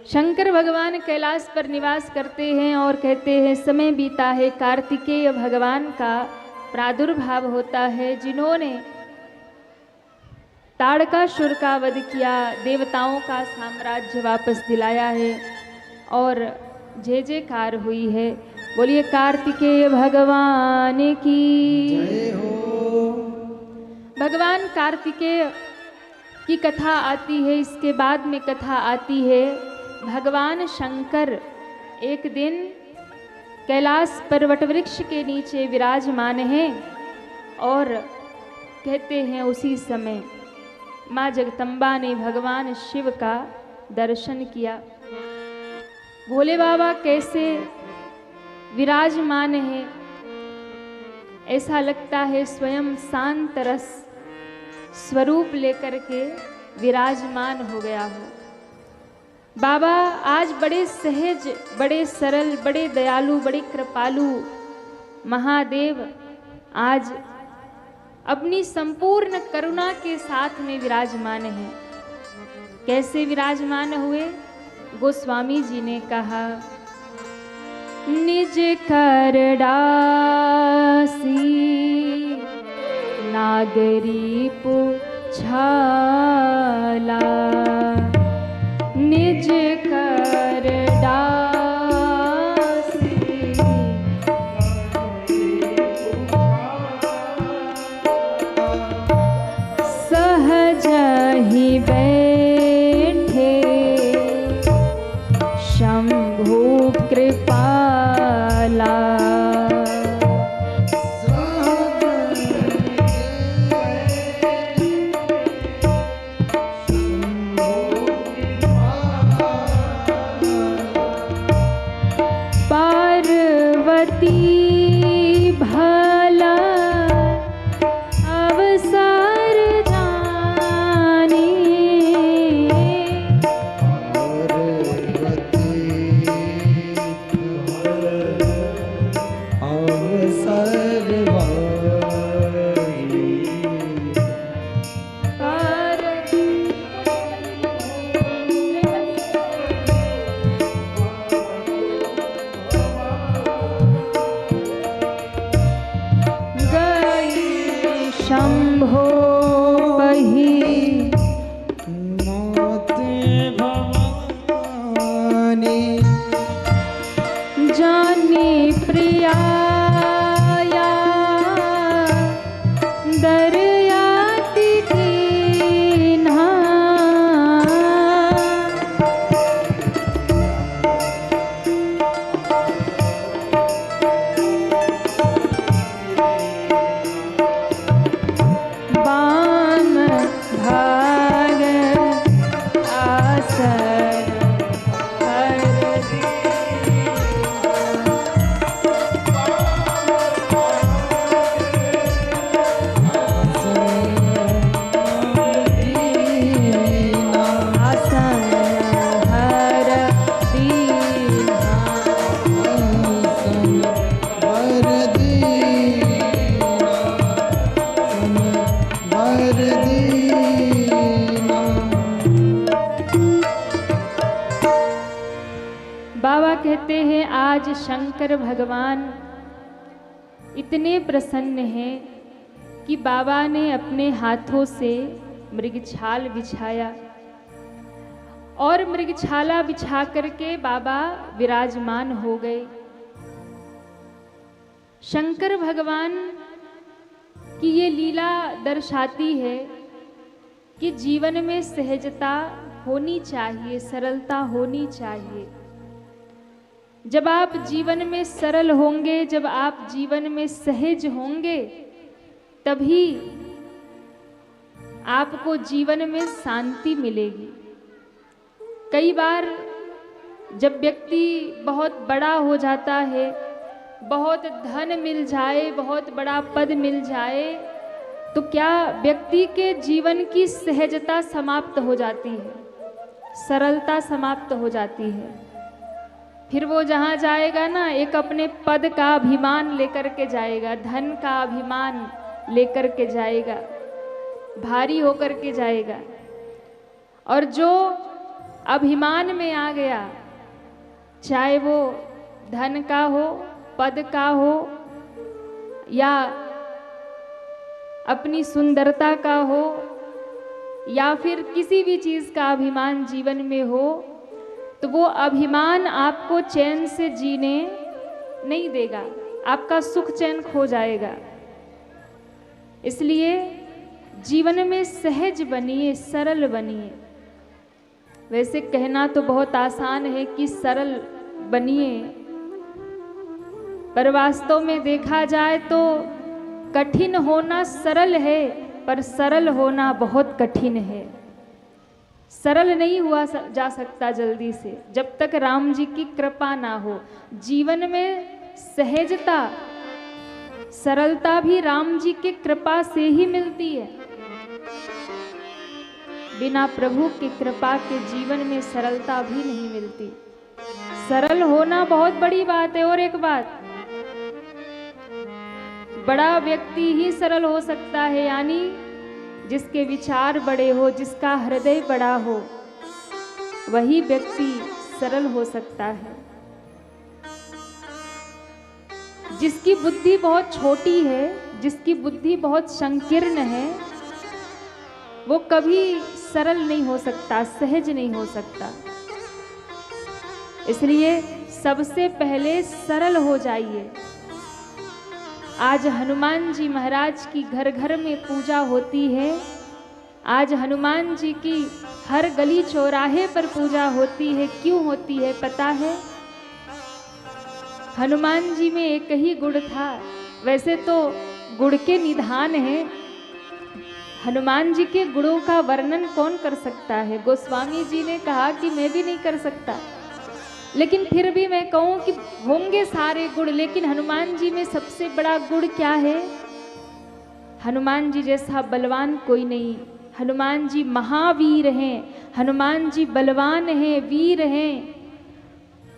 शंकर भगवान कैलाश पर निवास करते हैं और कहते हैं समय बीता है, कार्तिकेय भगवान का प्रादुर्भाव होता है, जिन्होंने ताड़कासुर का वध किया, देवताओं का साम्राज्य वापस दिलाया है और जय जयकार हुई है। बोलिए कार्तिकेय भगवान की जय हो। भगवान कार्तिकेय की कथा आती है, इसके बाद में कथा आती है भगवान शंकर एक दिन कैलाश पर्वत वृक्ष के नीचे विराजमान हैं और कहते हैं उसी समय माँ जगदम्बा ने भगवान शिव का दर्शन किया। भोले बाबा कैसे विराजमान है, ऐसा लगता है स्वयं शांत रस स्वरूप लेकर के विराजमान हो गया हो। बाबा आज बड़े सहज, बड़े सरल, बड़े दयालु, बड़े कृपालु महादेव आज अपनी संपूर्ण करुणा के साथ में विराजमान हैं। कैसे विराजमान हुए? गोस्वामी जी ने कहा, निज कर डासी नागरी पुछाला, निज कर डासी सहज ही बैठे शंभु कृपाला, पार्वती भला अवसर जानी, शंभो बही नाते भवानी, जानी प्रियाया दरियाती दीन्हा, बाम भाग आसन कर दी, आसन हर दीन्हा, बाबा कहते हैं आज शंकर भगवान इतने प्रसन्न हैं कि बाबा ने अपने हाथों से मृगछाल बिछाया और मृगछाला बिछा करके बाबा विराजमान हो गए। शंकर भगवान की ये लीला दर्शाती है कि जीवन में सहजता होनी चाहिए, सरलता होनी चाहिए। जब आप जीवन में सरल होंगे, जब आप जीवन में सहज होंगे, तभी आपको जीवन में शांति मिलेगी। कई बार जब व्यक्ति बहुत बड़ा हो जाता है, बहुत धन मिल जाए, बहुत बड़ा पद मिल जाए, तो क्या व्यक्ति के जीवन की सहजता समाप्त हो जाती है, सरलता समाप्त हो जाती है। फिर वो जहाँ जाएगा ना, एक अपने पद का अभिमान लेकर के जाएगा, धन का अभिमान लेकर के जाएगा, भारी होकर के जाएगा। और जो अभिमान में आ गया, चाहे वो धन का हो, पद का हो, या अपनी सुंदरता का हो, या फिर किसी भी चीज़ का अभिमान जीवन में हो, तो वो अभिमान आपको चैन से जीने नहीं देगा, आपका सुख चैन खो जाएगा। इसलिए जीवन में सहज बनिए, सरल बनिए। वैसे कहना तो बहुत आसान है कि सरल बनिए, पर वास्तव में देखा जाए तो कठिन होना सरल है, पर सरल होना बहुत कठिन है। सरल नहीं हुआ जा सकता जल्दी से, जब तक राम जी की कृपा ना हो। जीवन में सहजता, सरलता भी राम जी की कृपा से ही मिलती है। बिना प्रभु की कृपा के जीवन में सरलता भी नहीं मिलती। सरल होना बहुत बड़ी बात है। और एक बात, बड़ा व्यक्ति ही सरल हो सकता है, यानी जिसके विचार बड़े हो, जिसका हृदय बड़ा हो, वही व्यक्ति सरल हो सकता है। जिसकी बुद्धि बहुत छोटी है, जिसकी बुद्धि बहुत संकीर्ण है, वो कभी सरल नहीं हो सकता, सहज नहीं हो सकता। इसलिए सबसे पहले सरल हो जाइए। आज हनुमान जी महाराज की घर घर में पूजा होती है। आज हनुमान जी की हर गली चौराहे पर पूजा होती है। क्यों होती है पता है? हनुमान जी में एक ही गुण था। वैसे तो गुण के निधान है। हनुमान जी के गुणों का वर्णन कौन कर सकता है? गोस्वामी जी ने कहा कि मैं भी नहीं कर सकता, लेकिन फिर भी मैं कहूँ कि होंगे सारे गुण, लेकिन हनुमान जी में सबसे बड़ा गुण क्या है? हनुमान जी जैसा बलवान कोई नहीं। हनुमान जी महावीर हैं, हनुमान जी बलवान हैं, वीर हैं।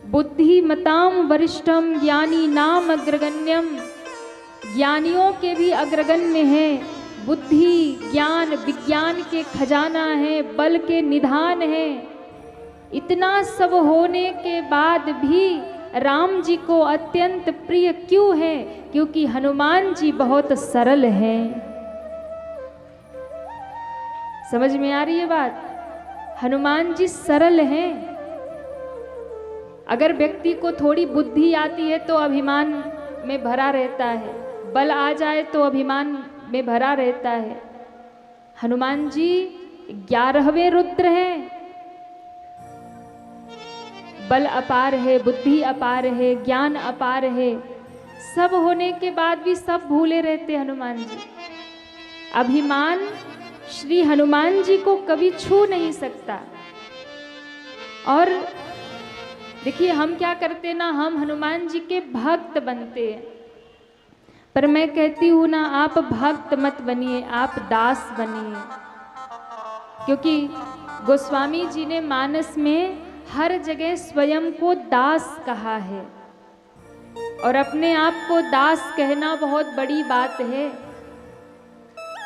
बुद्धिमताम वरिष्ठम ज्ञानी नाम अग्रगण्यम, ज्ञानियों के भी अग्रगण्य हैं। बुद्धि ज्ञान विज्ञान के खजाना है, बल के निधान है। इतना सब होने के बाद भी राम जी को अत्यंत प्रिय क्यों है? क्योंकि हनुमान जी बहुत सरल हैं। समझ में आ रही है बात? हनुमान जी सरल हैं। अगर व्यक्ति को थोड़ी बुद्धि आती है तो अभिमान में भरा रहता है, बल आ जाए तो अभिमान में भरा रहता है। हनुमान जी 11वें रुद्र हैं। बल अपार है, बुद्धि अपार है, ज्ञान अपार है। सब होने के बाद भी सब भूले रहते हनुमान जी। अभिमान श्री हनुमान जी को कभी छू नहीं सकता। और देखिए हम क्या करते ना, हम हनुमान जी के भक्त बनते हैं। पर मैं कहती हूँ ना, आप भक्त मत बनिए, आप दास बनिए। क्योंकि गोस्वामी जी ने मानस में हर जगह स्वयं को दास कहा है, और अपने आप को दास कहना बहुत बड़ी बात है।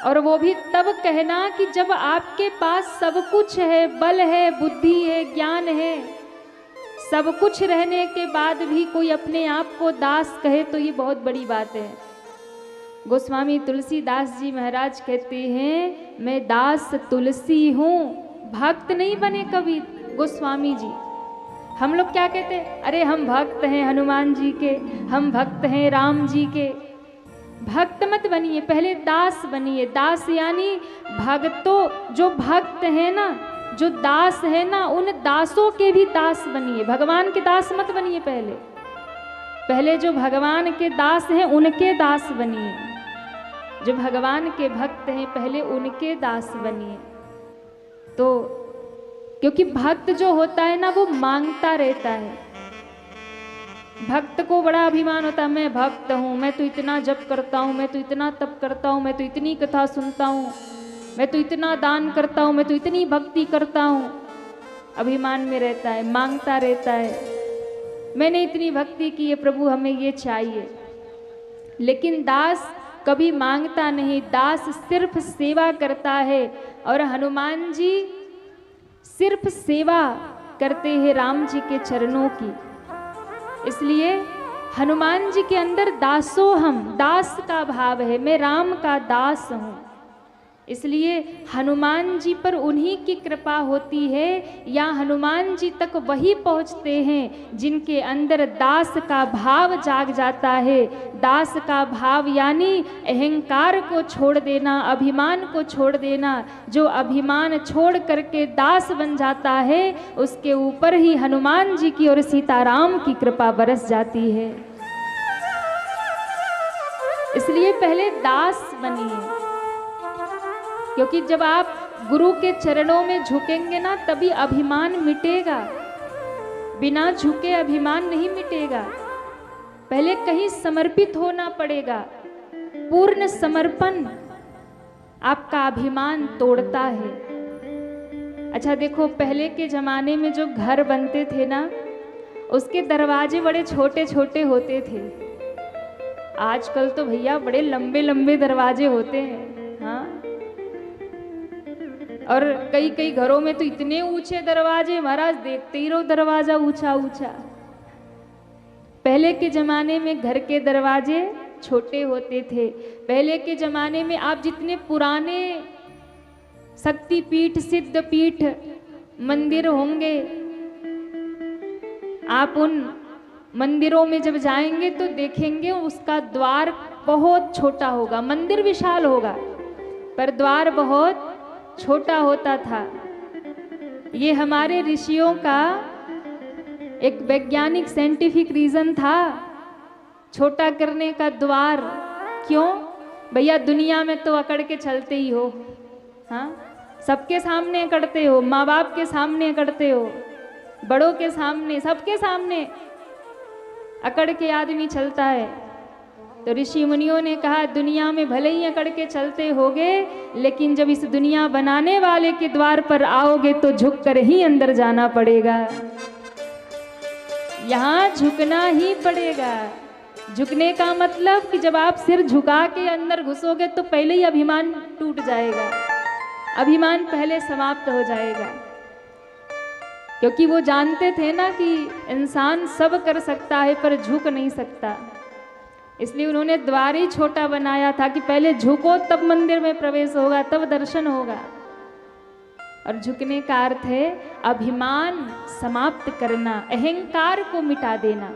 और वो भी तब कहना कि जब आपके पास सब कुछ है, बल है, बुद्धि है, ज्ञान है, सब कुछ रहने के बाद भी कोई अपने आप को दास कहे तो ये बहुत बड़ी बात है। गोस्वामी तुलसीदास जी महाराज कहते हैं, मैं दास तुलसी हूँ। भक्त नहीं बने कभी गोस्वामी जी। हम लोग क्या कहते हैं? अरे हम भक्त हैं हनुमान जी के, हम भक्त हैं राम जी के। भक्त मत बनिए, पहले दास बनिए। दास यानी भक्तों, जो भक्त है ना, जो दास है ना, उन दासों के भी दास बनिए। भगवान के दास मत बनिए। पहले जो भगवान के दास हैं उनके दास बनिए। जो भगवान के भक्त हैं पहले उनके दास बनिए। तो क्योंकि भक्त जो होता है ना, वो मांगता रहता है। भक्त को बड़ा अभिमान होता है, मैं भक्त हूँ, मैं तो इतना जप करता हूँ, मैं तो इतना तप करता हूँ, मैं तो इतनी कथा सुनता हूँ, मैं तो इतना दान करता हूँ, मैं तो इतनी भक्ति करता हूँ। अभिमान में रहता है, मांगता रहता है, मैंने इतनी भक्ति की है प्रभु, हमें ये चाहिए। लेकिन दास कभी मांगता नहीं, दास सिर्फ सेवा करता है। और हनुमान जी सिर्फ सेवा करते हैं राम जी के चरणों की। इसलिए हनुमान जी के अंदर दासोहम, दास का भाव है, मैं राम का दास हूँ। इसलिए हनुमान जी पर उन्हीं की कृपा होती है, या हनुमान जी तक वही पहुँचते हैं जिनके अंदर दास का भाव जाग जाता है। दास का भाव यानी अहंकार को छोड़ देना, अभिमान को छोड़ देना। जो अभिमान छोड़ करके दास बन जाता है, उसके ऊपर ही हनुमान जी की और सीताराम की कृपा बरस जाती है। इसलिए पहले दास बनिए, क्योंकि जब आप गुरु के चरणों में झुकेंगे ना, तभी अभिमान मिटेगा। बिना झुके अभिमान नहीं मिटेगा। पहले कहीं समर्पित होना पड़ेगा। पूर्ण समर्पण आपका अभिमान तोड़ता है। अच्छा देखो, पहले के जमाने में जो घर बनते थे ना, उसके दरवाजे बड़े छोटे छोटे होते थे। आजकल तो भैया बड़े लंबे लंबे दरवाजे होते हैं। हाँ, और कई कई घरों में तो इतने ऊंचे दरवाजे, महाराज देखते ही रहो दरवाजा ऊंचा ऊंचा। पहले के जमाने में घर के दरवाजे छोटे होते थे। पहले के जमाने में आप जितने पुराने शक्तिपीठ, सिद्धपीठ मंदिर होंगे, आप उन मंदिरों में जब जाएंगे तो देखेंगे उसका द्वार बहुत छोटा होगा। मंदिर विशाल होगा पर द्वार बहुत छोटा होता था। ये हमारे ऋषियों का एक वैज्ञानिक साइंटिफिक रीजन था छोटा करने का द्वार। क्यों भैया? दुनिया में तो अकड़ के चलते ही हो। हाँ, सबके सामने अकड़ते हो, माँ बाप के सामने अकड़ते हो, बड़ों के सामने, सबके सामने अकड़ के आदमी चलता है। तो ऋषि मुनियों ने कहा, दुनिया में भले ही अकड़ के चलते होगे, लेकिन जब इस दुनिया बनाने वाले के द्वार पर आओगे तो झुक कर ही अंदर जाना पड़ेगा। यहाँ झुकना ही पड़ेगा। झुकने का मतलब कि जब आप सिर झुका के अंदर घुसोगे तो पहले ही अभिमान टूट जाएगा, अभिमान पहले समाप्त हो जाएगा। क्योंकि वो जानते थे ना कि इंसान सब कर सकता है पर झुक नहीं सकता। इसलिए उन्होंने द्वार ही छोटा बनाया था कि पहले झुको तब मंदिर में प्रवेश होगा, तब दर्शन होगा। और झुकने का अर्थ है अभिमान समाप्त करना, अहंकार को मिटा देना।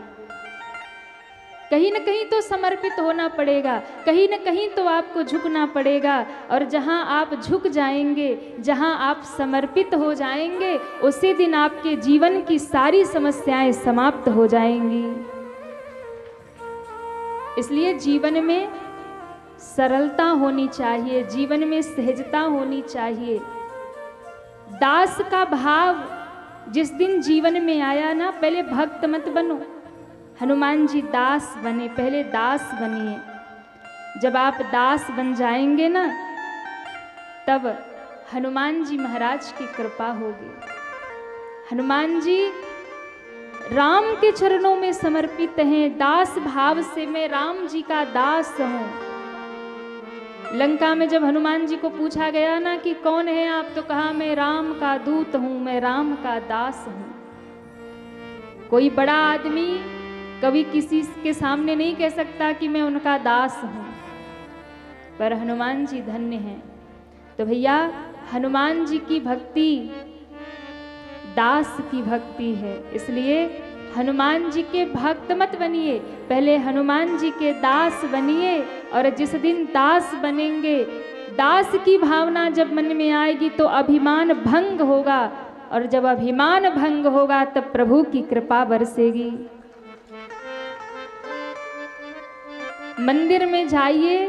कहीं न कहीं तो समर्पित होना पड़ेगा, कहीं न कहीं तो आपको झुकना पड़ेगा। और जहां आप झुक जाएंगे, जहां आप समर्पित हो जाएंगे, उसी दिन आपके जीवन की सारी समस्याएं समाप्त हो जाएंगी। इसलिए जीवन में सरलता होनी चाहिए, जीवन में सहजता होनी चाहिए। दास का भाव जिस दिन जीवन में आया ना, पहले भक्त मत बनो। हनुमान जी दास बने, पहले दास बनिए। जब आप दास बन जाएंगे ना, तब हनुमान जी महाराज की कृपा होगी। हनुमान जी राम के चरणों में समर्पित हैं, दास भाव से मैं राम जी का दास हूं। लंका में जब हनुमान जी को पूछा गया ना कि कौन है आप, तो कहा मैं राम का दूत हूं, मैं राम का दास हूं। कोई बड़ा आदमी कभी किसी के सामने नहीं कह सकता कि मैं उनका दास हूं, पर हनुमान जी धन्य हैं। तो भैया हनुमान जी की भक्ति दास की भक्ति है। इसलिए हनुमान जी के भक्त मत बनिए, पहले हनुमान जी के दास बनिए। और जिस दिन दास बनेंगे, दास की भावना जब मन में आएगी तो अभिमान भंग होगा, और जब अभिमान भंग होगा तब प्रभु की कृपा बरसेगी। मंदिर में जाइए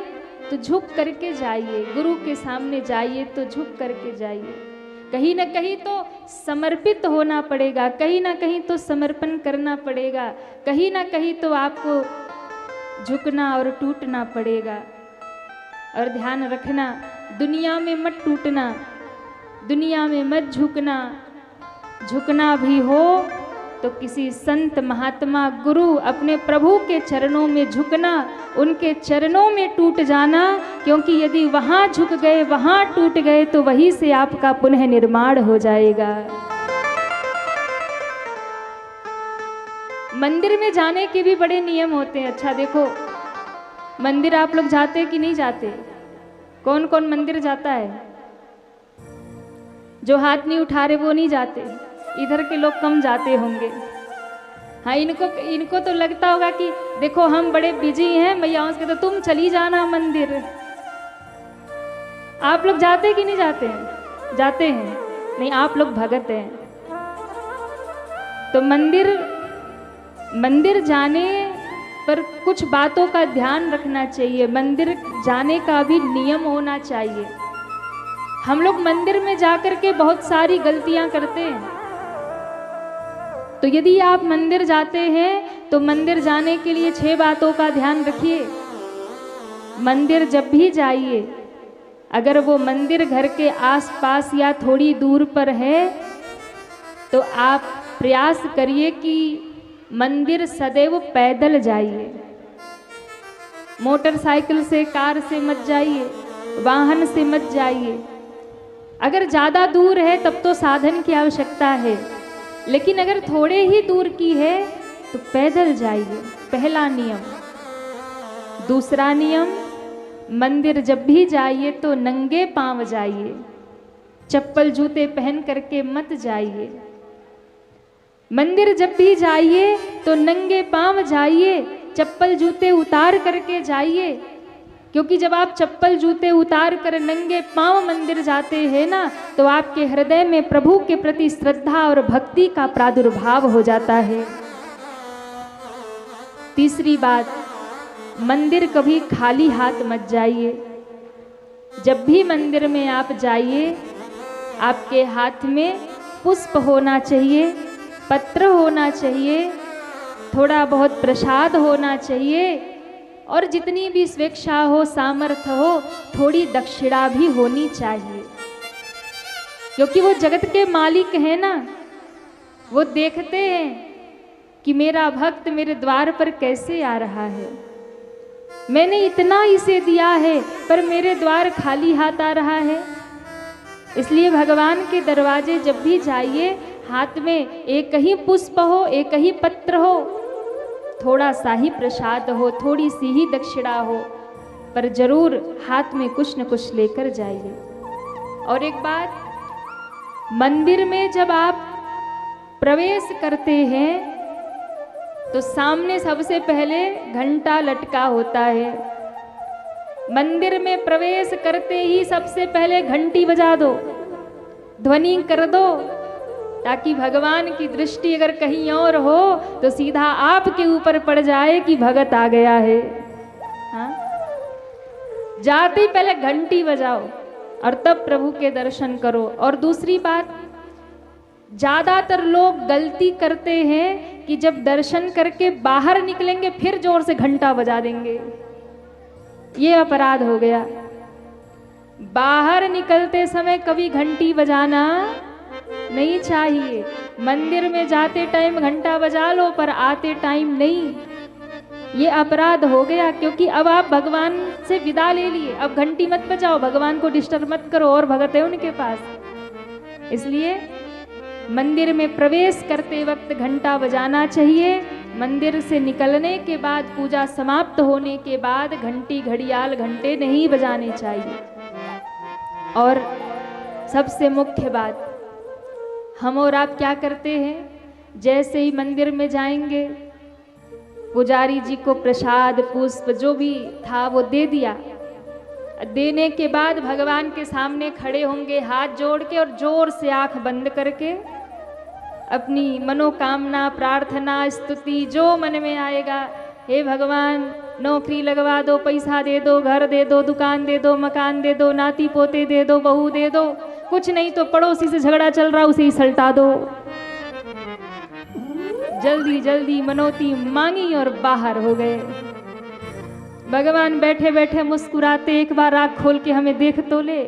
तो झुक करके जाइए, गुरु के सामने जाइए तो झुक करके जाइए। कहीं ना कहीं तो समर्पित होना पड़ेगा, कहीं ना कहीं तो समर्पण करना पड़ेगा, कहीं ना कहीं तो आपको झुकना और टूटना पड़ेगा। और ध्यान रखना, दुनिया में मत टूटना, दुनिया में मत झुकना। झुकना भी हो तो किसी संत महात्मा गुरु अपने प्रभु के चरणों में झुकना, उनके चरणों में टूट जाना। क्योंकि यदि वहाँ झुक गए, वहाँ टूट गए तो वहीं से आपका पुनः निर्माण हो जाएगा। मंदिर में जाने के भी बड़े नियम होते हैं। अच्छा देखो, मंदिर आप लोग जाते कि नहीं जाते? कौन कौन मंदिर जाता है? जो हाथ नहीं उठा रहे वो नहीं जाते। इधर के लोग कम जाते होंगे। हाँ, इनको तो लगता होगा कि देखो हम बड़े बिजी हैं, मैया उसके तो तुम चली जाना मंदिर। आप लोग जाते कि नहीं जाते हैं? जाते हैं। नहीं, आप लोग भगत हैं। तो मंदिर जाने पर कुछ बातों का ध्यान रखना चाहिए। मंदिर जाने का भी नियम होना चाहिए। हम लोग मंदिर में जाकर के बहुत सारी गलतियां करते हैं। तो यदि आप मंदिर जाते हैं तो मंदिर जाने के लिए 6 बातों का ध्यान रखिए। मंदिर जब भी जाइए, अगर वो मंदिर घर के आसपास या थोड़ी दूर पर है तो आप प्रयास करिए कि मंदिर सदैव पैदल जाइए। मोटरसाइकिल से, कार से मत जाइए, वाहन से मत जाइए। अगर ज़्यादा दूर है तब तो साधन की आवश्यकता है, लेकिन अगर थोड़े ही दूर की है तो पैदल जाइए। पहला नियम। दूसरा नियम, मंदिर जब भी जाइए तो नंगे पांव जाइए। चप्पल जूते पहन करके मत जाइए। मंदिर जब भी जाइए तो नंगे पांव जाइए, चप्पल जूते उतार करके जाइए। क्योंकि जब आप चप्पल जूते उतार कर नंगे पांव मंदिर जाते हैं ना, तो आपके हृदय में प्रभु के प्रति श्रद्धा और भक्ति का प्रादुर्भाव हो जाता है। तीसरी बात, मंदिर कभी खाली हाथ मत जाइए। जब भी मंदिर में आप जाइए, आपके हाथ में पुष्प होना चाहिए, पत्र होना चाहिए, थोड़ा बहुत प्रसाद होना चाहिए, और जितनी भी स्वेच्छा हो, सामर्थ्य हो, थोड़ी दक्षिणा भी होनी चाहिए। क्योंकि वो जगत के मालिक हैं ना, वो देखते हैं कि मेरा भक्त मेरे द्वार पर कैसे आ रहा है। मैंने इतना इसे दिया है पर मेरे द्वार खाली हाथ आ रहा है। इसलिए भगवान के दरवाजे जब भी जाइए, हाथ में एक ही पुष्प हो, एक ही पत्र हो, थोड़ा सा ही प्रसाद हो, थोड़ी सी ही दक्षिणा हो, पर जरूर हाथ में कुछ न कुछ लेकर जाइए। और एक बात, मंदिर में जब आप प्रवेश करते हैं तो सामने सबसे पहले घंटा लटका होता है। मंदिर में प्रवेश करते ही सबसे पहले घंटी बजा दो, ध्वनि कर दो, ताकि भगवान की दृष्टि अगर कहीं और हो तो सीधा आपके ऊपर पड़ जाए कि भगत आ गया है। हाँ? जाते ही पहले घंटी बजाओ और तब प्रभु के दर्शन करो। और दूसरी बात, ज़्यादातर लोग गलती करते हैं कि जब दर्शन करके बाहर निकलेंगे फिर जोर से घंटा बजा देंगे। ये अपराध हो गया। बाहर निकलते समय कभी घंटी बजाना नहीं चाहिए। मंदिर में जाते टाइम घंटा बजा लो पर आते टाइम नहीं, ये अपराध हो गया। क्योंकि अब आप भगवान से विदा ले लिए, अब घंटी मत बजाओ, भगवान को डिस्टर्ब मत करो, और भगत है उनके पास। इसलिए मंदिर में प्रवेश करते वक्त घंटा बजाना चाहिए। मंदिर से निकलने के बाद, पूजा समाप्त होने के बाद घंटी, घड़ियाल, घंटे नहीं बजाने चाहिए। और सबसे मुख्य बात, हम और आप क्या करते हैं, जैसे ही मंदिर में जाएंगे पुजारी जी को प्रसाद, पुष्प जो भी था वो दे दिया। देने के बाद भगवान के सामने खड़े होंगे हाथ जोड़ के, और जोर से आंख बंद करके अपनी मनोकामना, प्रार्थना, स्तुति जो मन में आएगा, हे भगवान नौकरी लगवा दो, पैसा दे दो, घर दे दो, दुकान दे दो, मकान दे दो, नाती पोते दे दो, बहू दे दो, कुछ नहीं तो पड़ोसी से झगड़ा चल रहा उसे ही सल्टा दो। जल्दी जल्दी मनौती मांगी और बाहर हो गए। भगवान बैठे बैठे मुस्कुराते, एक बार आँख खोल के हमें देख तो ले,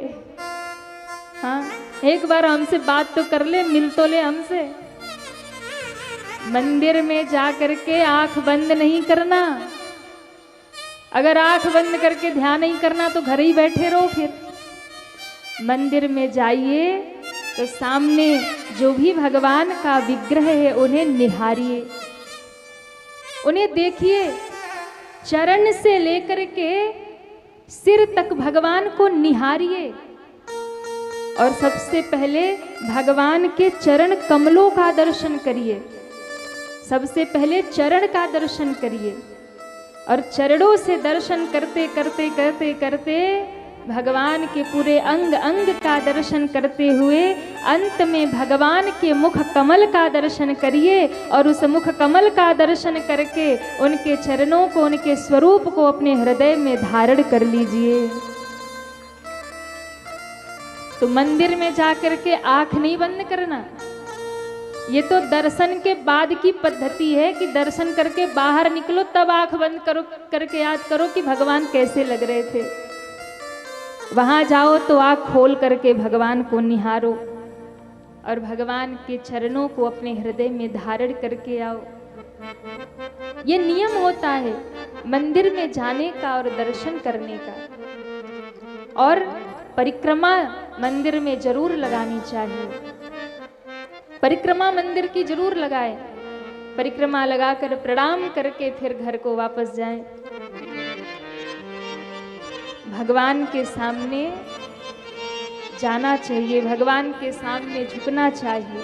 हाँ एक बार हमसे बात तो कर ले, मिल तो ले हमसे। मंदिर में जा करके आंख बंद नहीं करना। अगर आंख बंद करके ध्यान नहीं करना तो घर ही बैठे रहो। फिर मंदिर में जाइए तो सामने जो भी भगवान का विग्रह है उन्हें निहारिए। उन्हें देखिए, चरण से लेकर के सिर तक भगवान को निहारिए और सबसे पहले भगवान के चरण कमलों का दर्शन करिए। सबसे पहले चरण का दर्शन करिए और चरणों से दर्शन करते करते करते करते भगवान के पूरे अंग अंग का दर्शन करते हुए अंत में भगवान के मुख कमल का दर्शन करिए और उस मुख कमल का दर्शन करके उनके चरणों को, उनके स्वरूप को अपने हृदय में धारण कर लीजिए। तो मंदिर में जाकर के आंख नहीं बंद करना, ये तो दर्शन के बाद की पद्धति है कि दर्शन करके बाहर निकलो तब आंख बंद करो करके याद करो कि भगवान कैसे लग रहे थे। वहां जाओ तो आंख खोल करके भगवान को निहारो और भगवान के चरणों को अपने हृदय में धारण करके आओ। ये नियम होता है मंदिर में जाने का और दर्शन करने का। और परिक्रमा मंदिर में जरूर लगानी चाहिए। परिक्रमा मंदिर की जरूर लगाएं। परिक्रमा लगाकर प्रणाम करके फिर घर को वापस जाएं। भगवान के सामने जाना चाहिए, भगवान के सामने झुकना चाहिए।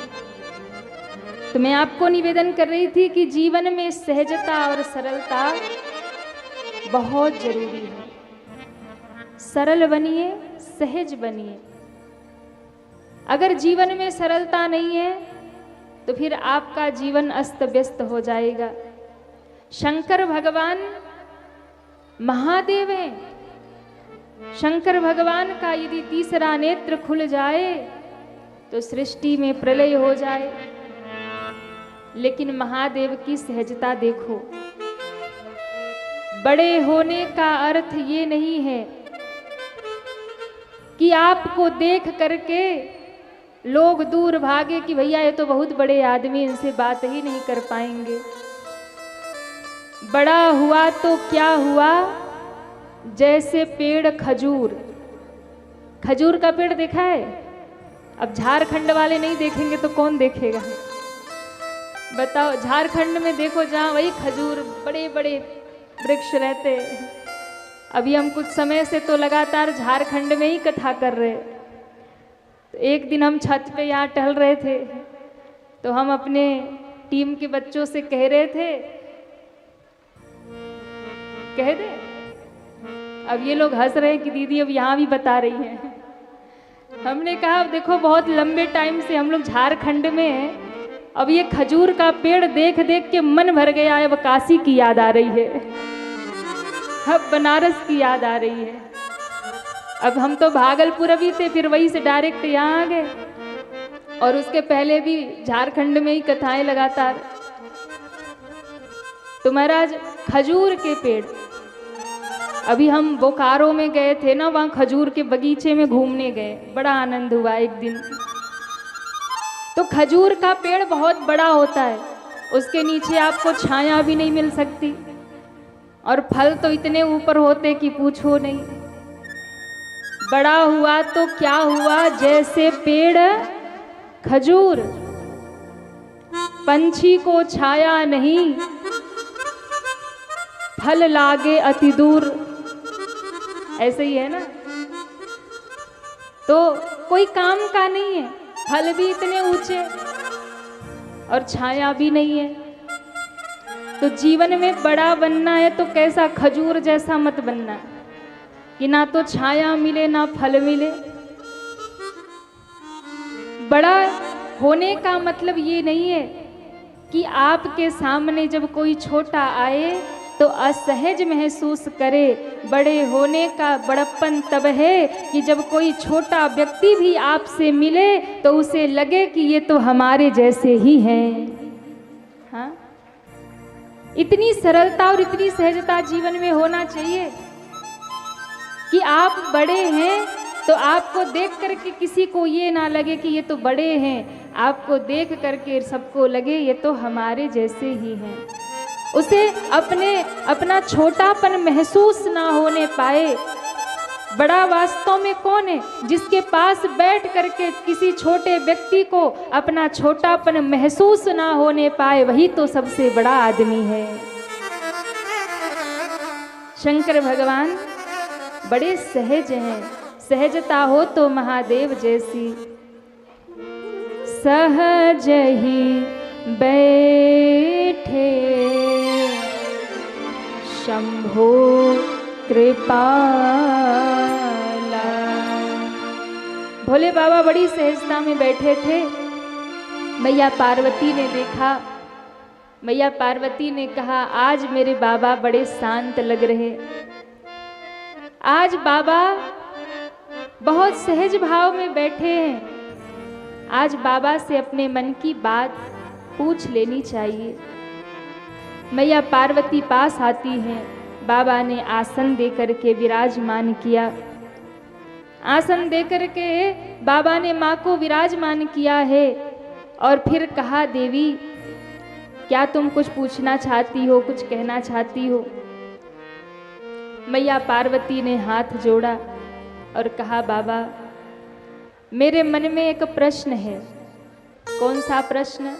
तो मैं आपको निवेदन कर रही थी कि जीवन में सहजता और सरलता बहुत जरूरी है। सरल बनिए, सहज बनिए। अगर जीवन में सरलता नहीं है तो फिर आपका जीवन अस्त व्यस्त हो जाएगा। शंकर भगवान महादेव हैं। शंकर भगवान का यदि तीसरा नेत्र खुल जाए तो सृष्टि में प्रलय हो जाए। लेकिन महादेव की सहजता देखो। बड़े होने का अर्थ ये नहीं है कि आपको देख करके लोग दूर भागे कि भैया ये तो बहुत बड़े आदमी, इनसे बात ही नहीं कर पाएंगे। बड़ा हुआ तो क्या हुआ, जैसे पेड़ खजूर। खजूर का पेड़ देखा है? अब झारखंड वाले नहीं देखेंगे तो कौन देखेगा? बताओ, झारखंड में देखो जहाँ वही खजूर बड़े बड़े वृक्ष रहते हैं। अभी हम कुछ समय से तो लगातार झारखंड में ही कथा कर रहे। तो एक दिन हम छत पे यहाँ टहल रहे थे तो हम अपने टीम के बच्चों से कह रहे थे, कह दे। अब ये लोग हंस रहे हैं कि दीदी अब यहाँ भी बता रही हैं। हमने कहा देखो बहुत लंबे टाइम से हम लोग झारखंड में हैं, अब ये खजूर का पेड़ देख देख के मन भर गया है। अब काशी की याद आ रही है, अब बनारस की याद आ रही है। अब हम तो भागलपुर भी थे, फिर वहीं से डायरेक्ट यहाँ आ गए और उसके पहले भी झारखंड में ही कथाएं लगातार। तो महाराज खजूर के पेड़, अभी हम बोकारो में गए थे ना, वहाँ खजूर के बगीचे में घूमने गए, बड़ा आनंद हुआ एक दिन। तो खजूर का पेड़ बहुत बड़ा होता है, उसके नीचे आपको छाया भी नहीं मिल सकती और फल तो इतने ऊपर होते कि पूछो नहीं। बड़ा हुआ तो क्या हुआ, जैसे पेड़ खजूर, पंछी को छाया नहीं, फल लागे अति दूर। ऐसे ही है ना। तो कोई काम का नहीं है, फल भी इतने ऊंचे और छाया भी नहीं है। तो जीवन में बड़ा बनना है तो कैसा, खजूर जैसा मत बनना कि ना तो छाया मिले ना फल मिले। बड़ा होने का मतलब ये नहीं है कि आपके सामने जब कोई छोटा आए तो असहज महसूस करे। बड़े होने का बड़प्पन तब है कि जब कोई छोटा व्यक्ति भी आपसे मिले तो उसे लगे कि ये तो हमारे जैसे ही हैं। हाँ, इतनी सरलता और इतनी सहजता जीवन में होना चाहिए कि आप बड़े हैं तो आपको देख करके किसी को ये ना लगे कि ये तो बड़े हैं, आपको देख करके सबको लगे ये तो हमारे जैसे ही हैं। उसे अपना छोटापन महसूस ना होने पाए। बड़ा वास्तव में कौन है, जिसके पास बैठ करके किसी छोटे व्यक्ति को अपना छोटापन महसूस ना होने पाए, वही तो सबसे बड़ा आदमी है। शंकर भगवान बड़े सहज हैं, सहजता हो तो महादेव जैसी। सहज ही बैठे शंभो कृपाला। भोले बाबा बड़ी सहजता में बैठे थे। मैया पार्वती ने देखा, मैया पार्वती ने कहा, आज मेरे बाबा बड़े शांत लग रहे, आज बाबा बहुत सहज भाव में बैठे हैं, आज बाबा से अपने मन की बात पूछ लेनी चाहिए। मैया पार्वती पास आती हैं, बाबा ने आसन देकर के विराजमान किया। आसन देकर के बाबा ने माँ को विराजमान किया है और फिर कहा, देवी क्या तुम कुछ पूछना चाहती हो, कुछ कहना चाहती हो? मैया पार्वती ने हाथ जोड़ा और कहा, बाबा मेरे मन में एक प्रश्न है। कौन सा प्रश्न?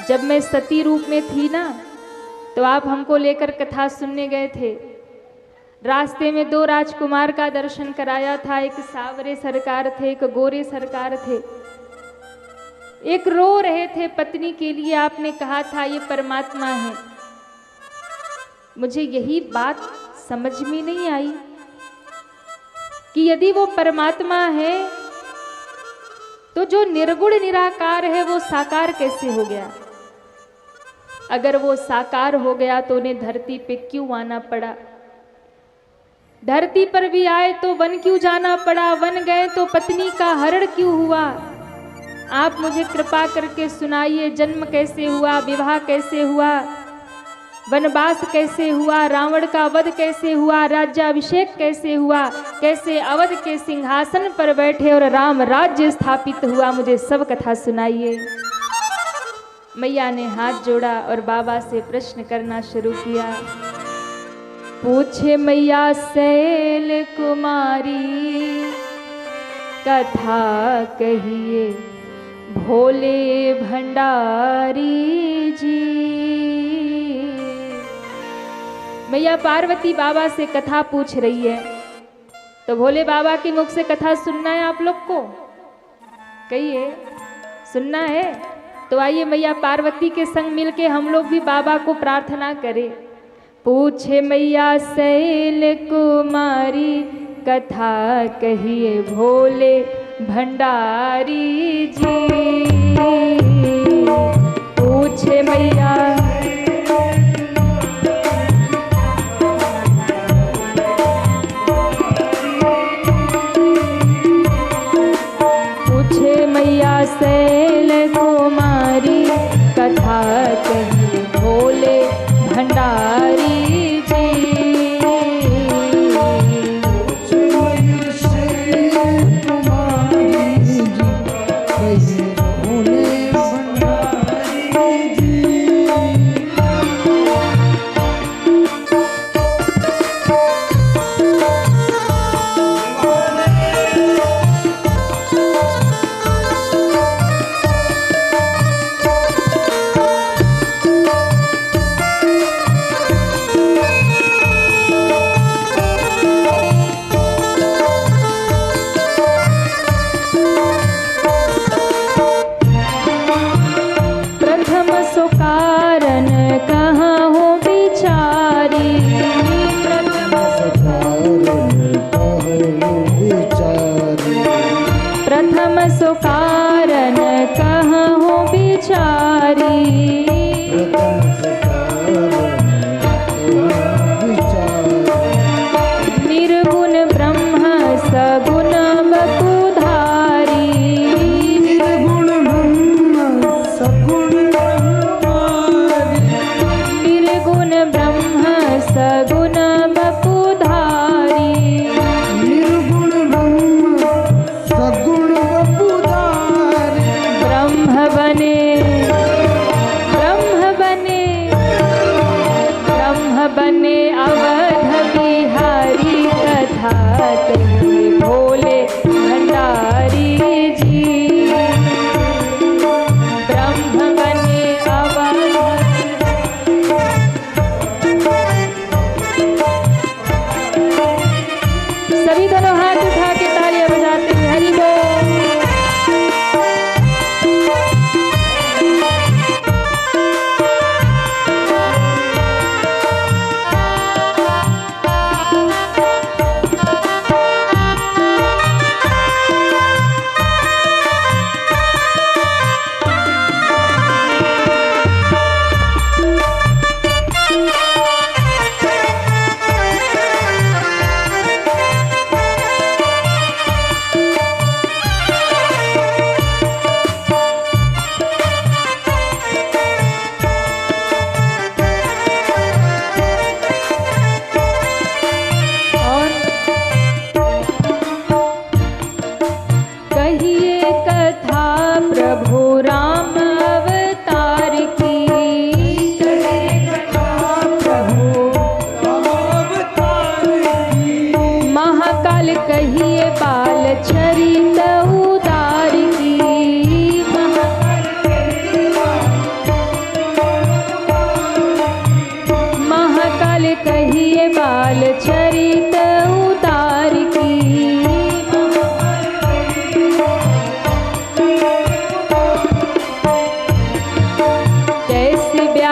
जब मैं सती रूप में थी ना, तो आप हमको लेकर कथा सुनने गए थे। रास्ते में दो राजकुमार का दर्शन कराया था, एक सावरे सरकार थे, एक गोरे सरकार थे। एक रो रहे थे पत्नी के लिए, आपने कहा था ये परमात्मा है। मुझे यही बात समझ में नहीं आई कि यदि वो परमात्मा है तो जो निर्गुण निराकार है वो साकार कैसे हो गया? अगर वो साकार हो गया तो उन्हें धरती पे क्यों आना पड़ा? धरती पर भी आए तो वन क्यों जाना पड़ा? वन गए तो पत्नी का हरण क्यों हुआ? आप मुझे कृपा करके सुनाइए, जन्म कैसे हुआ, विवाह कैसे हुआ, वनवास कैसे हुआ, रावण का वध कैसे हुआ, राज्याभिषेक कैसे हुआ, कैसे अवध के सिंहासन पर बैठे और राम राज्य स्थापित हुआ, मुझे सब कथा सुनाइए। मैया ने हाथ जोड़ा और बाबा से प्रश्न करना शुरू किया। पूछे मैया शैल कुमारी, कथा कहिए भोले भंडारी जी। मैया पार्वती बाबा से कथा पूछ रही है, तो भोले बाबा के मुख से कथा सुनना है आप लोग को? कहिए, सुनना है? तो आइए मैया पार्वती के संग मिलके हम लोग भी बाबा को प्रार्थना करें। पूछे मैया शैल कुमारी, कथा कहिए भोले भंडारी जी। पूछे मैया शैल कुमारी, कथा कहिए भोले भंडारी जी।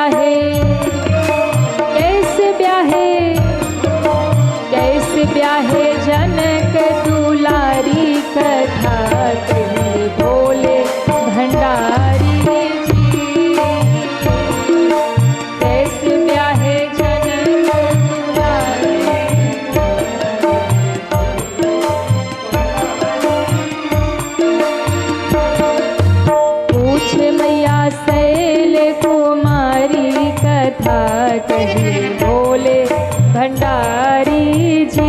ब्याहे कैसे ब्याहे, कैसे ब्याहे जनक दुलारी, कथा कहे भोले भंडारी जी। कैसे ब्याहे जनक दुलारी, पूछे मैया शैल कुमारी, कथा कहे भोले भंडारी जी।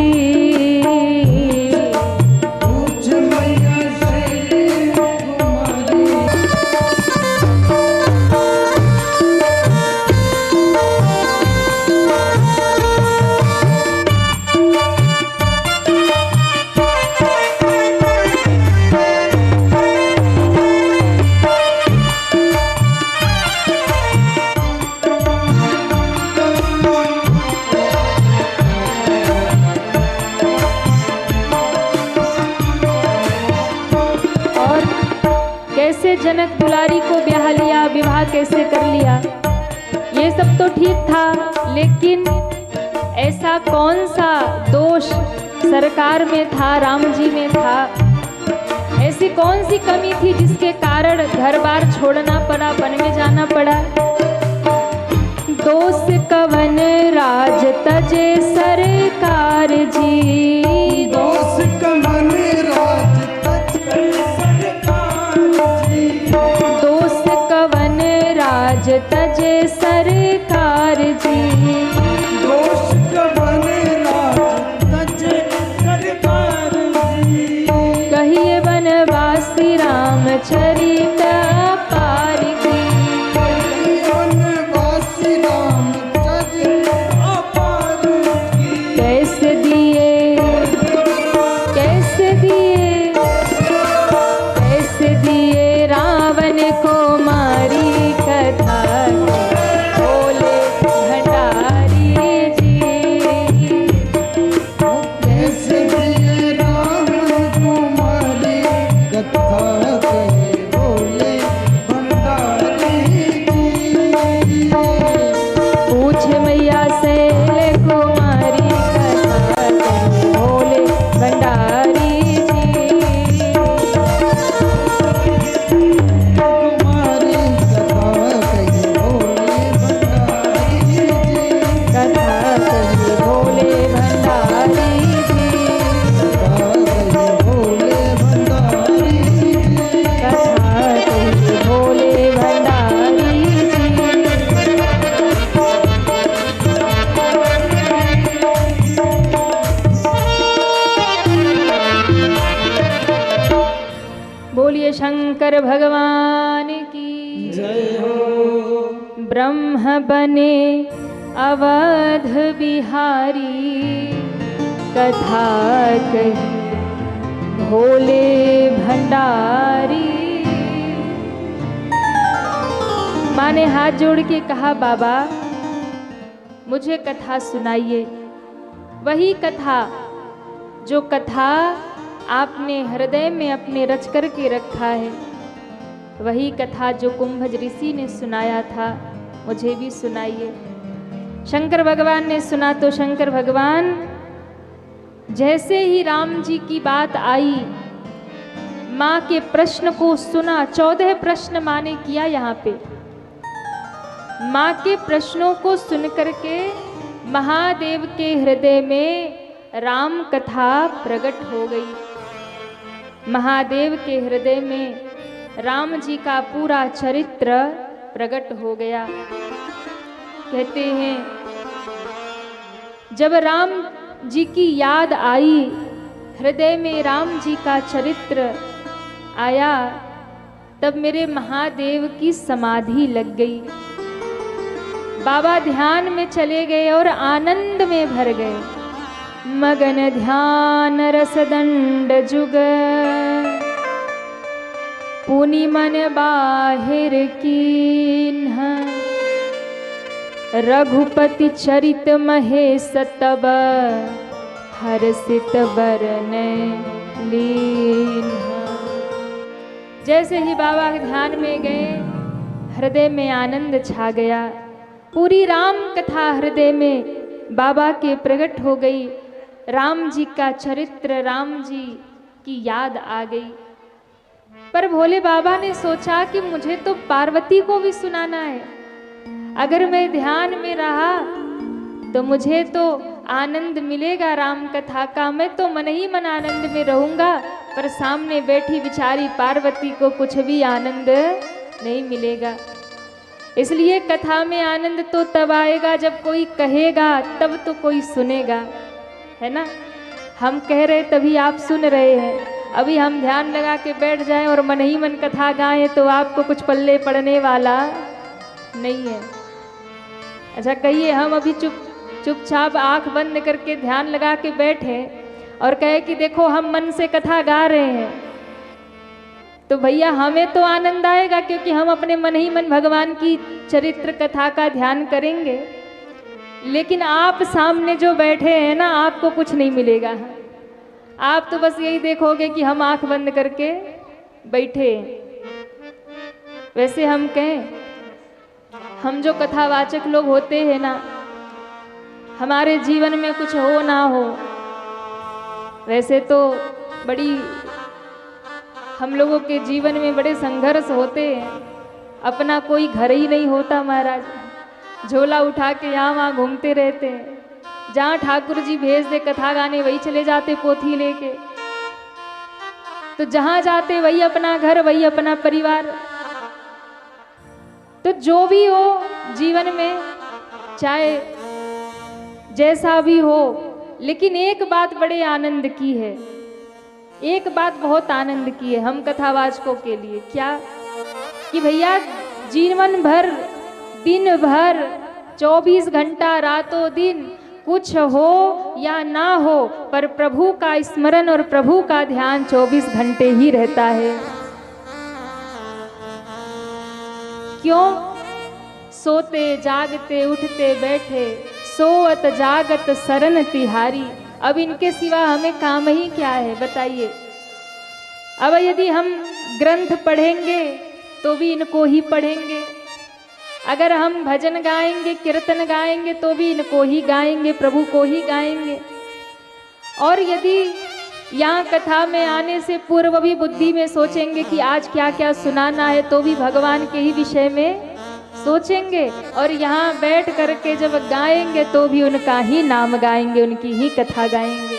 कैसे जनक दुलारी को ब्याह लिया, विवाह कैसे कर लिया, ये सब तो ठीक था, लेकिन ऐसा कौन सा दोष सरकार में था, राम जी में था, ऐसी कौन सी कमी थी जिसके कारण घर बार छोड़ना पड़ा, वन में जाना पड़ा। दोष कवन राज तजे सरकार जी, दोष कवन राज तजे सरकार जी, दोष कवन राज तजे सरकार जी, दोष कवन राज तजे सरकार जी। कहिए वनवासी रामचरित अपार की, वनवासी रामचरित अपार की। कैसे दिए, कैसे दिए, कैसे दिए रावण को मारी, कथा भोले भंडारी जी। कैसे दिए रावण कुमारी, कथा कहे भोले भंडारी जी। पूछे मैया शैल कुमारी, कथा कहे भोले भंडारी जी। कुमारी कथा कहे भोले भंडारी जी। कथा कहे भोले भंडारी जी, कथा कहे भोले भंडारी जी। कथा कहे भोले भंडारी जी। बोलिए शंकर भगवान की जय हो। ब्रह्म बने अवध बिहारी, कथा कही भोले भंडारी। माँ ने हाथ जोड़ के कहा, बाबा मुझे कथा सुनाइए, वही कथा जो कथा आपने हृदय में अपने रच कर के रखा है, वही कथा जो कुंभज ऋषि ने सुनाया था, मुझे भी सुनाइए। शंकर भगवान ने सुना तो शंकर भगवान जैसे ही राम जी की बात आई, माँ के प्रश्न को सुना। 14 प्रश्न माँ ने किया यहाँ पे। माँ के प्रश्नों को सुन करके महादेव के हृदय में राम कथा प्रकट हो गई। महादेव के हृदय में राम जी का पूरा चरित्र प्रकट हो गया। कहते हैं जब राम जी की याद आई, हृदय में राम जी का चरित्र आया, तब मेरे महादेव की समाधि लग गई। बाबा ध्यान में चले गए और आनंद में भर गए। मगन ध्यान रसदंड जुग, पुनि मन बाहिर कीन्ह, रघुपति चरित महेश तब, हर्षित बरन लीन्ह। जैसे ही बाबा ध्यान में गए, हृदय में आनंद छा गया। पूरी राम कथा हृदय में बाबा के प्रकट हो गई। राम जी का चरित्र, राम जी की याद आ गई। पर भोले बाबा ने सोचा कि मुझे तो पार्वती को भी सुनाना है। अगर मैं ध्यान में रहा तो मुझे तो आनंद मिलेगा राम कथा का, मैं तो मन ही मन आनंद में रहूंगा, पर सामने बैठी बिचारी पार्वती को कुछ भी आनंद नहीं मिलेगा। इसलिए कथा में आनंद तो तब आएगा जब कोई कहेगा, तब तो कोई सुनेगा, है ना। हम कह रहे तभी आप सुन रहे हैं। अभी हम ध्यान लगा के बैठ जाएं और मन ही मन कथा गाएं तो आपको कुछ पल्ले पड़ने वाला नहीं है। अच्छा कहिए, हम अभी चुपचाप आंख बंद करके ध्यान लगा के बैठे और कहे कि देखो हम मन से कथा गा रहे हैं, तो भैया हमें तो आनंद आएगा क्योंकि हम अपने मन ही मन भगवान की चरित्र कथा का ध्यान करेंगे। लेकिन आप सामने जो बैठे हैं ना, आपको कुछ नहीं मिलेगा। आप तो बस यही देखोगे कि हम आंख बंद करके बैठे। वैसे हम कहें, हम जो कथावाचक लोग होते हैं ना, हमारे जीवन में कुछ हो ना हो, वैसे तो बड़ी हम लोगों के जीवन में बड़े संघर्ष होते हैं। अपना कोई घर ही नहीं होता महाराज, झोला उठा के यहाँ वहाँ घूमते रहते हैं। जहाँ ठाकुर जी भेज दे कथा गाने वही चले जाते पोथी लेके। तो जहाँ जाते वही अपना घर, वही अपना परिवार। तो जो भी हो जीवन में, चाहे जैसा भी हो, लेकिन एक बात बड़े आनंद की है, एक बात बहुत आनंद की है हम कथावाचकों के लिए। क्या कि भैया जीवन भर, दिन भर, 24 घंटा रातों दिन कुछ हो या ना हो, पर प्रभु का स्मरण और प्रभु का ध्यान 24 घंटे ही रहता है। क्यों? सोते जागते उठते बैठे, सोवत जागत सरन तिहारी। अब इनके सिवा हमें काम ही क्या है बताइए। अब यदि हम ग्रंथ पढ़ेंगे तो भी इनको ही पढ़ेंगे, अगर हम भजन गाएंगे, कीर्तन गाएंगे तो भी इनको ही गाएंगे, प्रभु को ही गाएंगे। और यदि यहाँ कथा में आने से पूर्व भी बुद्धि में सोचेंगे कि आज क्या क्या सुनाना है, तो भी भगवान के ही विषय में सोचेंगे। और यहाँ बैठ करके जब गाएंगे तो भी उनका ही नाम गाएंगे, उनकी ही कथा गाएंगे।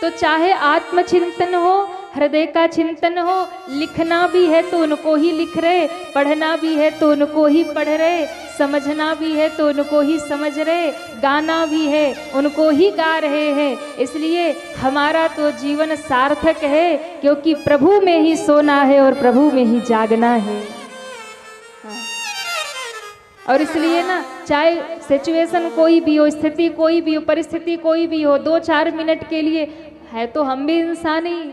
तो चाहे आत्मचिंतन हो, हृदय का चिंतन हो, लिखना भी है तो उनको ही लिख रहे, पढ़ना भी है तो उनको ही पढ़ रहे, समझना भी है तो उनको ही समझ रहे, गाना भी है उनको ही गा रहे हैं। इसलिए हमारा तो जीवन सार्थक है, क्योंकि प्रभु में ही सोना है और प्रभु में ही जागना है। और इसलिए ना, चाहे सिचुएशन कोई भी हो, स्थिति कोई भी हो, परिस्थिति कोई भी हो, 2-4 मिनट के लिए है तो हम भी इंसान ही।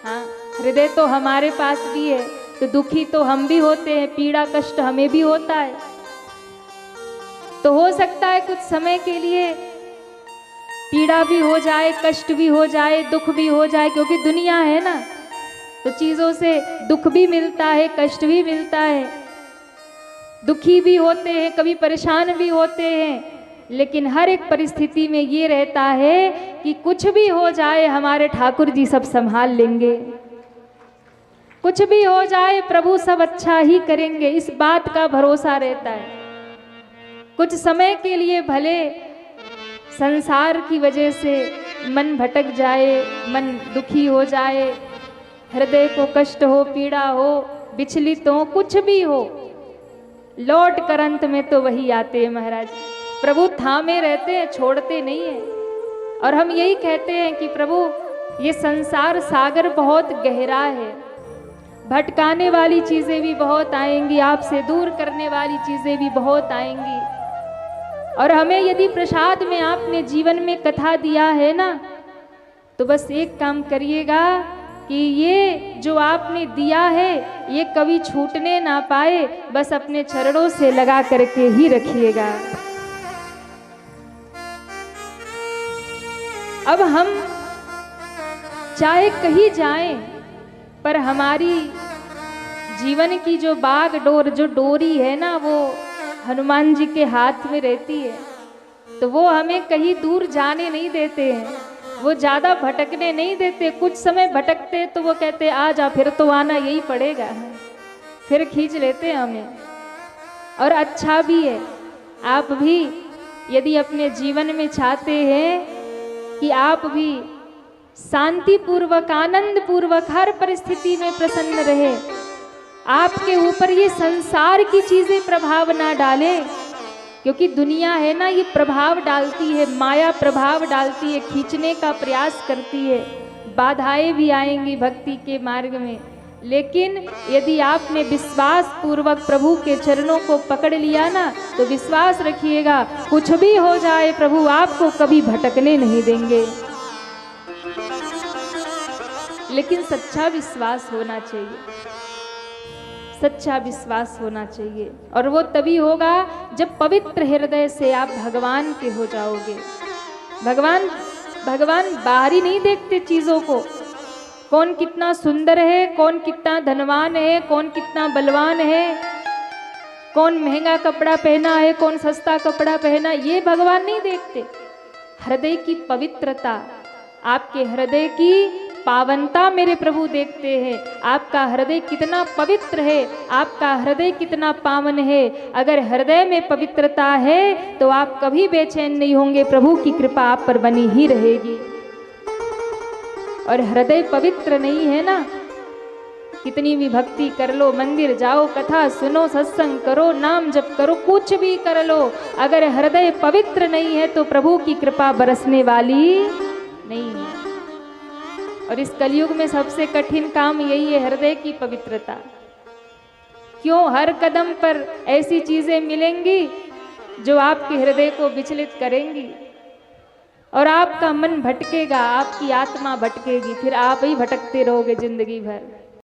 हाँ, हृदय तो हमारे पास भी है, तो दुखी तो हम भी होते हैं, पीड़ा कष्ट हमें भी होता है। तो हो सकता है कुछ समय के लिए पीड़ा भी हो जाए, कष्ट भी हो जाए, दुख भी हो जाए, क्योंकि दुनिया है ना, तो चीज़ों से दुख भी मिलता है, कष्ट भी मिलता है, दुखी भी होते हैं, कभी परेशान भी होते हैं। लेकिन हर एक परिस्थिति में ये रहता है कि कुछ भी हो जाए हमारे ठाकुर जी सब संभाल लेंगे, कुछ भी हो जाए प्रभु सब अच्छा ही करेंगे, इस बात का भरोसा रहता है। कुछ समय के लिए भले संसार की वजह से मन भटक जाए, मन दुखी हो जाए, हृदय को कष्ट हो, पीड़ा हो, विचलित हो, कुछ भी हो, लौट कर अंत में तो वही आते हैं महाराज। प्रभु थामे रहते हैं, छोड़ते नहीं हैं। और हम यही कहते हैं कि प्रभु ये संसार सागर बहुत गहरा है, भटकाने वाली चीज़ें भी बहुत आएंगी, आपसे दूर करने वाली चीज़ें भी बहुत आएंगी। और हमें यदि प्रसाद में आपने जीवन में कथा दिया है ना, तो बस एक काम करिएगा कि ये जो आपने दिया है ये कभी छूटने ना पाए, बस अपने चरणों से लगा करके ही रखिएगा। अब हम चाहे कहीं जाएं, पर हमारी जीवन की जो बागडोर, जो डोरी है ना, वो हनुमान जी के हाथ में रहती है, तो वो हमें कहीं दूर जाने नहीं देते हैं, वो ज़्यादा भटकने नहीं देते। कुछ समय भटकते तो वो कहते आ जा, फिर तो आना यही पड़ेगा, फिर खींच लेते हैं हमें। और अच्छा भी है। आप भी यदि अपने जीवन में चाहते हैं कि आप भी शांति पूर्वक, आनंद पूर्वक हर परिस्थिति में प्रसन्न रहे, आपके ऊपर ये संसार की चीजें प्रभाव ना डाले, क्योंकि दुनिया है ना, ये प्रभाव डालती है, माया प्रभाव डालती है, खींचने का प्रयास करती है, बाधाएं भी आएंगी भक्ति के मार्ग में। लेकिन यदि आपने विश्वास पूर्वक प्रभु के चरणों को पकड़ लिया ना, तो विश्वास रखिएगा कुछ भी हो जाए प्रभु आपको कभी भटकने नहीं देंगे। लेकिन सच्चा विश्वास होना चाहिए, सच्चा विश्वास होना चाहिए, और वो तभी होगा जब पवित्र हृदय से आप भगवान के हो जाओगे। भगवान बाहरी नहीं देखते चीजों को, कौन कितना सुंदर है, कौन कितना धनवान है, कौन कितना बलवान है, कौन महंगा कपड़ा पहना है, कौन सस्ता कपड़ा पहना, ये भगवान नहीं देखते। हृदय की पवित्रता, आपके हृदय की पावनता मेरे प्रभु देखते हैं। आपका हृदय कितना पवित्र है, आपका हृदय कितना पावन है। अगर हृदय में पवित्रता है तो आप कभी बेचैन नहीं होंगे, प्रभु की कृपा आप पर बनी ही रहेगी। और हृदय पवित्र नहीं है ना, कितनी भी भक्ति कर लो, मंदिर जाओ, कथा सुनो, सत्संग करो, नाम जप करो, कुछ भी कर लो, अगर हृदय पवित्र नहीं है तो प्रभु की कृपा बरसने वाली नहीं है। और इस कलयुग में सबसे कठिन काम यही है, हृदय की पवित्रता। क्यों? हर कदम पर ऐसी चीजें मिलेंगी जो आपके हृदय को विचलित करेंगी, और आपका मन भटकेगा, आपकी आत्मा भटकेगी, फिर आप ही भटकते रहोगे जिंदगी भर।